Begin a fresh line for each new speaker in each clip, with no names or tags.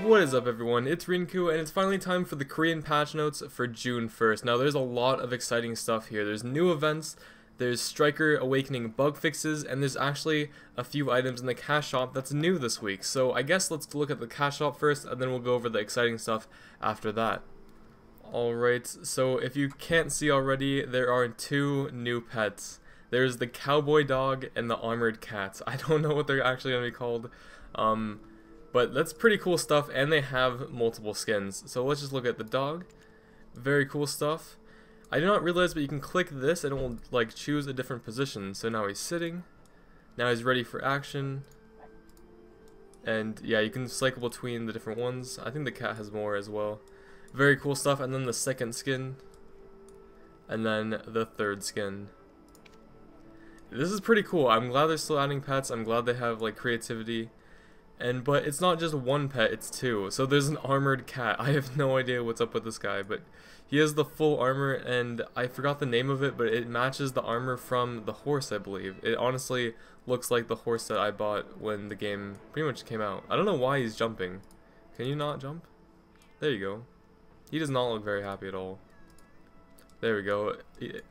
What is up, everyone? It's Rinku, and it's finally time for the Korean patch notes for June 1st. Now, there's a lot of exciting stuff here. There's new events, there's Striker Awakening bug fixes, and there's actually a few items in the cash shop that's new this week. So I guess let's look at the cash shop first, and then we'll go over the exciting stuff after that. Alright, so if you can't see already, there are two new pets. There's the cowboy dog and the armored cat. I don't know what they're actually going to be called. But that's pretty cool stuff, and they have multiple skins. So let's just look at the dog. Very cool stuff. I did not realize, but you can click this and it will like choose a different position. So now he's sitting. Now he's ready for action. And yeah, you can cycle between the different ones. I think the cat has more as well. Very cool stuff. And then the second skin. And then the third skin. This is pretty cool. I'm glad they're still adding pets. I'm glad they have like creativity. But it's not just one pet, it's two. So there's an armored cat. I have no idea what's up with this guy, but he has the full armor, and I forgot the name of it, but it matches the armor from the horse, I believe. It honestly looks like the horse that I bought when the game pretty much came out. I don't know why he's jumping. Can you not jump? There you go. He does not look very happy at all. There we go.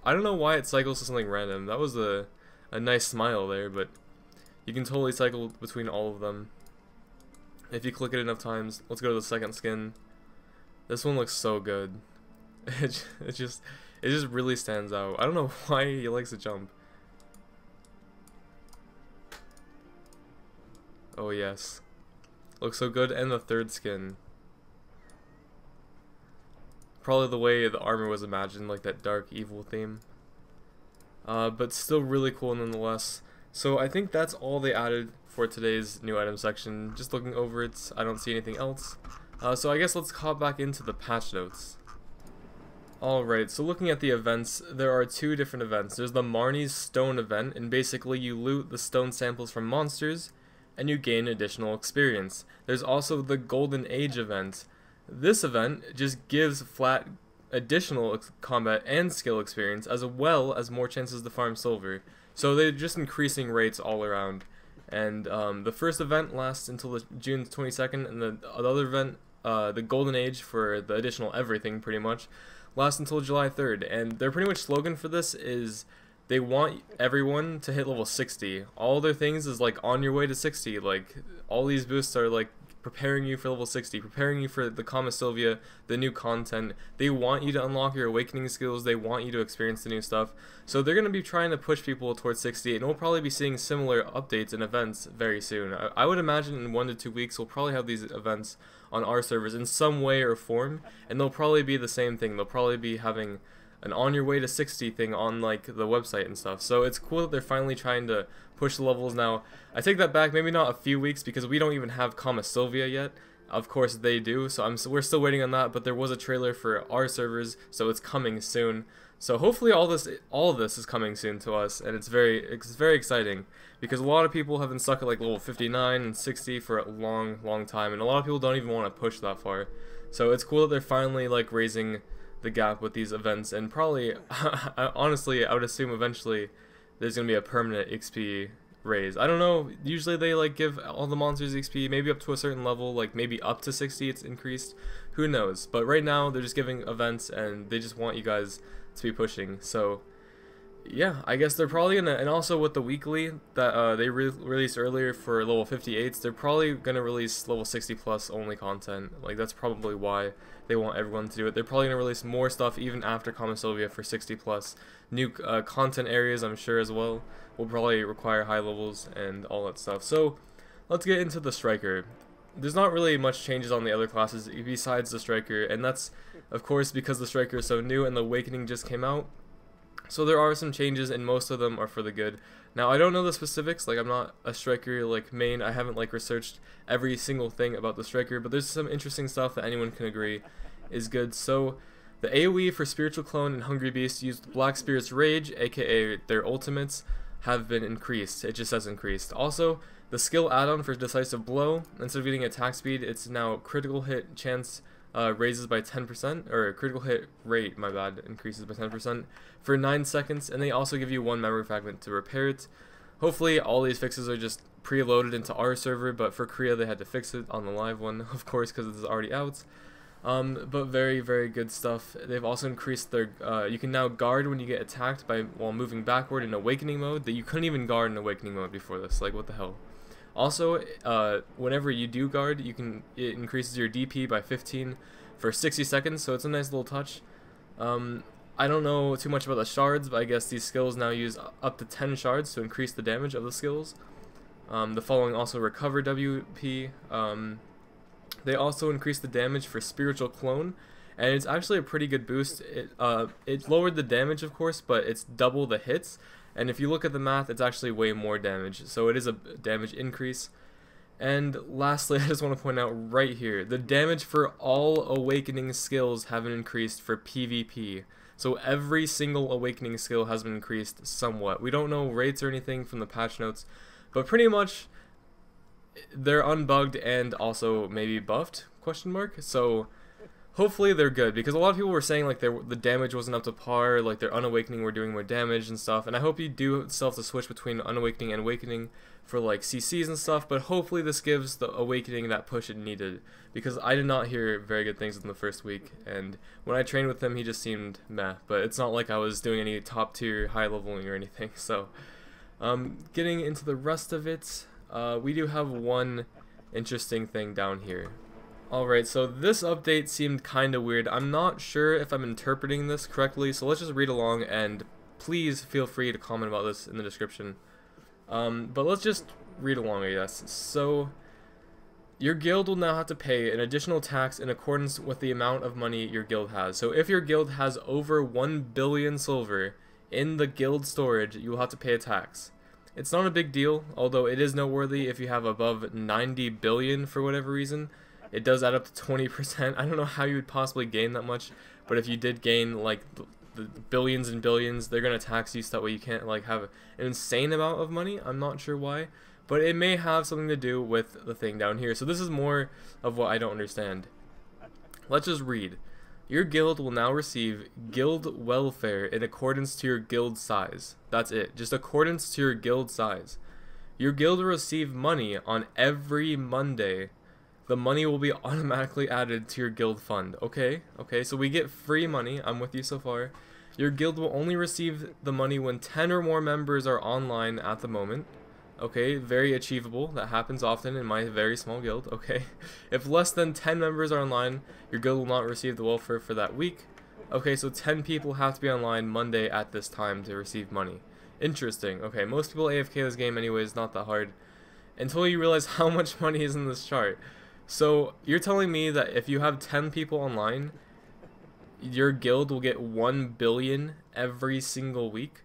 I don't know why it cycles to something random. That was a nice smile there, but you can totally cycle between all of them if you click it enough times. Let's go to the second skin. This one looks so good. It just really stands out. I don't know why he likes to jump. Oh yes, looks so good. And the third skin, probably the way the armor was imagined, like that dark evil theme. But still really cool nonetheless. So I think that's all they added for today's new item section. Just looking over it, I don't see anything else. So I guess let's hop back into the patch notes. Alright, so looking at the events, there are two different events. There's the Marnie's Stone event, and basically you loot the stone samples from monsters, and you gain additional experience. There's also the Golden Age event. This event just gives flat additional combat and skill experience, as well as more chances to farm silver. So they're just increasing rates all around. And the first event lasts until June 22nd, and the other event, the Golden Age, for the additional everything pretty much, lasts until July 3rd. And their pretty much slogan for this is they want everyone to hit level 60. All their things is like on your way to 60. Like all these boosts are like preparing you for level 60, preparing you for the Kama Sylvia, the new content. They want you to unlock your awakening skills, they want you to experience the new stuff. So they're going to be trying to push people towards 60, and we'll probably be seeing similar updates and events very soon. I would imagine in 1 to 2 weeks we'll probably have these events on our servers in some way or form, and they'll probably be the same thing. They'll probably be having an on your way to 60 thing on like the website and stuff. So it's cool that they're finally trying to push the levels now. I take that back, maybe not a few weeks, because we don't even have Kama Sylvia yet. Of course they do, so we're still waiting on that, but there was a trailer for our servers, so it's coming soon. So hopefully all of this is coming soon to us, and it's very exciting, because a lot of people have been stuck at like level 59 and 60 for a long time, and a lot of people don't even want to push that far. So it's cool that they're finally like raising the gap with these events, and probably honestly I would assume eventually there's gonna be a permanent XP raise. I don't know, usually they like give all the monsters XP maybe up to a certain level, like maybe up to 60 it's increased, who knows, but right now they're just giving events and they just want you guys to be pushing. So yeah, I guess they're probably gonna, and also with the weekly that they released earlier for level 58s, they're probably gonna release level 60 plus only content. Like that's probably why they want everyone to do it. They're probably gonna release more stuff even after Kama Sylvia for 60 plus. New content areas, I'm sure, as well, will probably require high levels and all that stuff. So let's get into the Striker. There's not really much changes on the other classes besides the Striker, and that's of course because the Striker is so new and the Awakening just came out. So there are some changes, and most of them are for the good. Now I don't know the specifics, like I'm not a Striker like main, I haven't like researched every single thing about the Striker, but there's some interesting stuff that anyone can agree is good. So the AoE for Spiritual Clone and Hungry Beast used Black Spirit's Rage, aka their ultimates, have been increased. It just says increased. Also, the skill add-on for Decisive Blow, instead of getting attack speed, it's now critical hit chance raises by 10%, or critical hit rate, my bad, increases by 10% for 9 seconds, and they also give you 1 memory fragment to repair it. Hopefully all these fixes are just preloaded into our server, but for Korea they had to fix it on the live one, of course, because it's already out. But very, very good stuff. They've also increased their, you can now guard when you get attacked while moving backward in Awakening mode, that you couldn't even guard in Awakening mode before this, like what the hell. Also, whenever you do guard, it increases your DP by 15 for 60 seconds, so it's a nice little touch. I don't know too much about the shards, but I guess these skills now use up to 10 shards to increase the damage of the skills. The following also recover WP. They also increased the damage for Spiritual Clone, and it's actually a pretty good boost. It lowered the damage, of course, but it's double the hits, and if you look at the math, it's actually way more damage, so it is a damage increase. And lastly, I just want to point out right here, the damage for all Awakening skills have been increased for PvP. So every single Awakening skill has been increased somewhat. We don't know rates or anything from the patch notes, but pretty much they're unbugged and also maybe buffed, question mark. So hopefully they're good, because a lot of people were saying like the damage wasn't up to par, like their Unawakening were doing more damage and stuff, and I hope you do still have to switch between Unawakening and Awakening for like CCs and stuff, but hopefully this gives the Awakening that push it needed, because I did not hear very good things in the first week, and when I trained with him he just seemed meh, but it's not like I was doing any top tier high leveling or anything. So getting into the rest of it, we do have one interesting thing down here. Alright, so this update seemed kinda weird. I'm not sure if I'm interpreting this correctly, so let's just read along, and please feel free to comment about this in the description. But let's just read along, I guess. So, your guild will now have to pay an additional tax in accordance with the amount of money your guild has. So if your guild has over 1 billion silver in the guild storage, you will have to pay a tax. It's not a big deal, although it is noteworthy if you have above 90 billion for whatever reason. It does add up to 20%. I don't know how you would possibly gain that much, but if you did gain like the billions and billions, they're gonna tax you so that way you can't like have an insane amount of money. I'm not sure why, but it may have something to do with the thing down here. So this is more of what I don't understand. Let's just read. Your guild will now receive guild welfare in accordance to your guild size. That's it, just accordance to your guild size. Your guild will receive money on every Monday. The money will be automatically added to your guild fund. Okay, so we get free money. I'm with you so far. Your guild will only receive the money when 10 or more members are online at the moment. Okay, very achievable. That happens often in my very small guild. Okay, if less than 10 members are online, your guild will not receive the welfare for that week. Okay, so 10 people have to be online Monday at this time to receive money. Interesting. Okay, most people AFK this game anyways, not that hard. Until you realize how much money is in this chart. So, you're telling me that if you have 10 people online, your guild will get 1 billion every single week?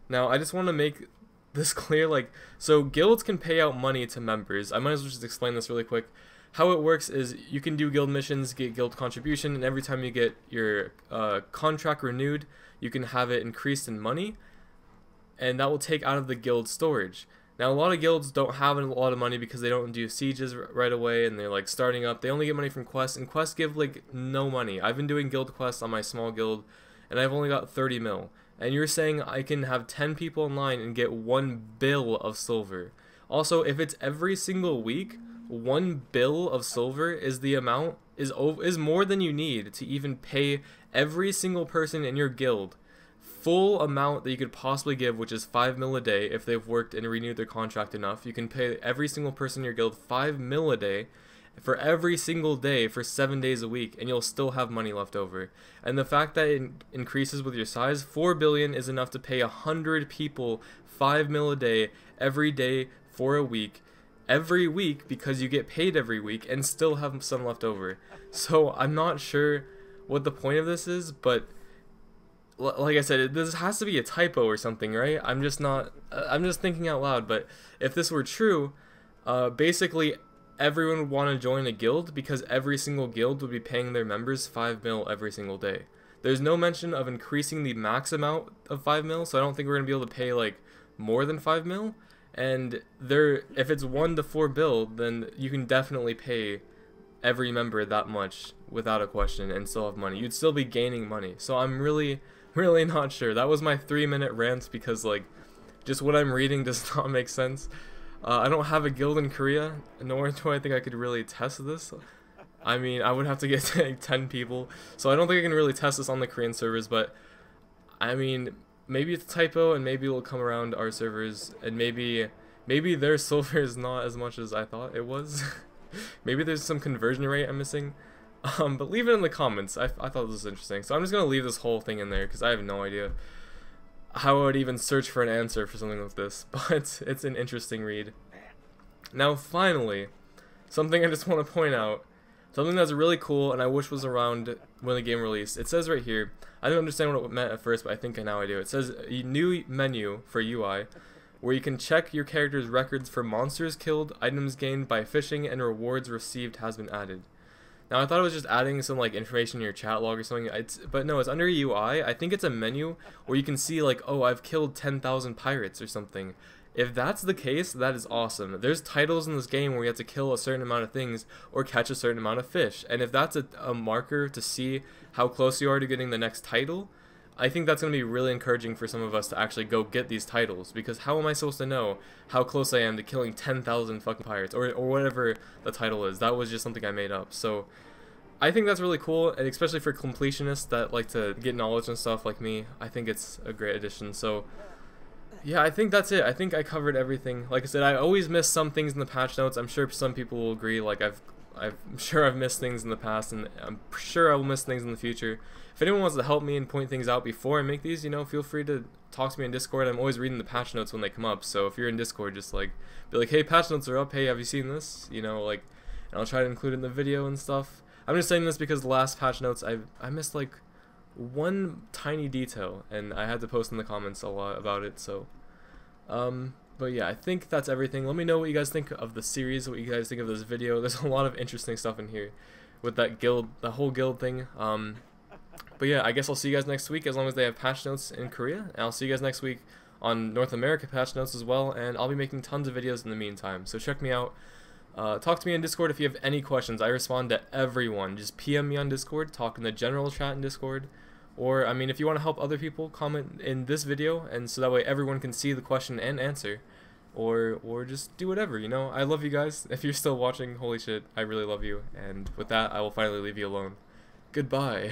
Now, I just want to make this clear, like, so guilds can pay out money to members. I might as well just explain this really quick. How it works is you can do guild missions, get guild contribution, and every time you get your contract renewed, you can have it increased in money, and that will take out of the guild storage. Now, a lot of guilds don't have a lot of money because they don't do sieges right away, and they're like starting up. They only get money from quests, and quests give like no money. I've been doing guild quests on my small guild, and I've only got 30 mil. And you're saying I can have 10 people online and get 1 bill of silver. Also, if it's every single week, 1 bill of silver is the amount, is more than you need to even pay every single person in your guild full amount that you could possibly give, which is 5 mil a day. If they've worked and renewed their contract enough, you can pay every single person in your guild 5 mil a day for every single day for 7 days a week, and you'll still have money left over. And the fact that it increases with your size, 4 billion is enough to pay 100 people 5 mil a day every day for a week, every week, because you get paid every week and still have some left over. So I'm not sure what the point of this is, but like I said, this has to be a typo or something, right? I'm just thinking out loud, but if this were true, basically everyone would want to join a guild because every single guild would be paying their members 5 mil every single day. There's no mention of increasing the max amount of 5 mil, so I don't think we're going to be able to pay like more than 5 mil. And if it's 1 to 4 bill, then you can definitely pay every member that much without a question and still have money. You'd still be gaining money. So I'm really not sure. That was my 3-minute rant because like just what I'm reading does not make sense. I don't have a guild in Korea, nor do I think I could really test this. I mean, I would have to get like 10 people, so I don't think I can really test this on the Korean servers, but I mean, maybe it's a typo, and maybe it'll come around our servers, and maybe their silver is not as much as I thought it was. Maybe there's some conversion rate I'm missing. But leave it in the comments. I thought this was interesting. So I'm just going to leave this whole thing in there because I have no idea how I would even search for an answer for something like this. But it's an interesting read. Now finally, something I just want to point out. Something that's really cool and I wish was around when the game released. It says right here, I didn't understand what it meant at first, but I think now I do. It says a new menu for UI where you can check your character's records for monsters killed, items gained by fishing, and rewards received has been added. Now I thought it was just adding some like information in your chat log or something, but no, it's under UI. I think it's a menu where you can see like, oh, I've killed 10,000 pirates or something. If that's the case, that is awesome. There's titles in this game where you have to kill a certain amount of things or catch a certain amount of fish, and if that's a marker to see how close you are to getting the next title, I think that's going to be really encouraging for some of us to actually go get these titles, because how am I supposed to know how close I am to killing 10,000 fucking pirates, or whatever the title is? That was just something I made up. So I think that's really cool, and especially for completionists that like to get knowledge and stuff like me, I think it's a great addition. So yeah, I think that's it. I think I covered everything. Like I said, I always miss some things in the patch notes. I'm sure some people will agree. Like I'm sure I've missed things in the past, and I'm sure I will miss things in the future. If anyone wants to help me and point things out before I make these, you know, feel free to talk to me in Discord. I'm always reading the patch notes when they come up. So if you're in Discord, just like be like, hey, patch notes are up. Hey, have you seen this? You know, like, and I'll try to include it in the video and stuff. I'm just saying this because the last patch notes I missed like one tiny detail, and I had to post in the comments a lot about it. So but yeah, I think that's everything. Let me know what you guys think of the series, what you guys think of this video. There's a lot of interesting stuff in here with that guild, the whole guild thing. But yeah, I guess I'll see you guys next week as long as they have patch notes in Korea, and I'll see you guys next week on North America patch notes as well, and I'll be making tons of videos in the meantime, so check me out. Talk to me on Discord if you have any questions. I respond to everyone. Just PM me on Discord, talk in the general chat in Discord. Or, I mean, if you want to help other people, comment in this video, and so that way everyone can see the question and answer. Or just do whatever, you know? I love you guys. If you're still watching, holy shit, I really love you. And with that, I will finally leave you alone. Goodbye.